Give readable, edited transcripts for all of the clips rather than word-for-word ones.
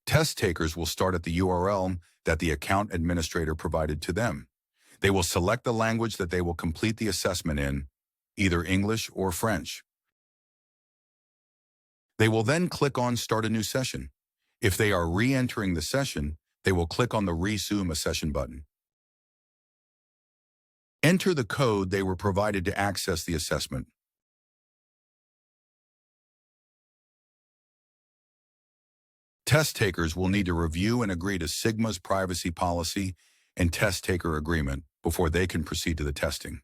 Test takers will start at the URL that the account administrator provided to them. They will select the language that they will complete the assessment in, either English or French. They will then click on Start a New Session. If they are re-entering the session, they will click on the Resume a Session button. Enter the code they were provided to access the assessment. Test takers will need to review and agree to Sigma's privacy policy and test taker agreement before they can proceed to the testing.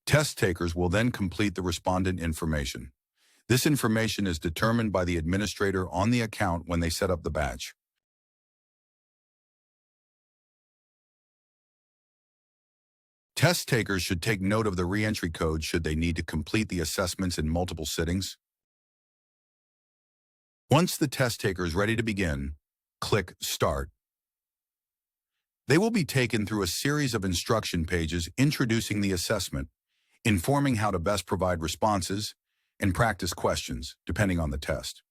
Test takers will then complete the respondent information. This information is determined by the administrator on the account when they set up the batch. Test takers should take note of the re-entry code should they need to complete the assessments in multiple sittings. Once the test taker is ready to begin, click Start. They will be taken through a series of instruction pages introducing the assessment, informing how to best provide responses, and practice questions, depending on the test.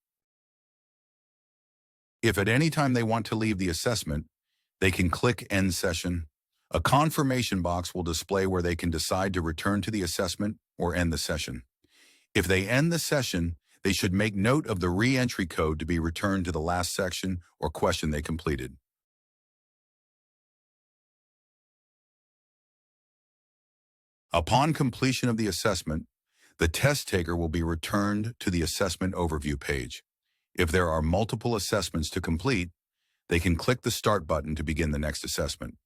If at any time they want to leave the assessment, they can click End Session. A confirmation box will display where they can decide to return to the assessment or end the session. If they end the session, they should make note of the re-entry code to be returned to the last section or question they completed. Upon completion of the assessment, the test taker will be returned to the assessment overview page. If there are multiple assessments to complete, they can click the Start button to begin the next assessment.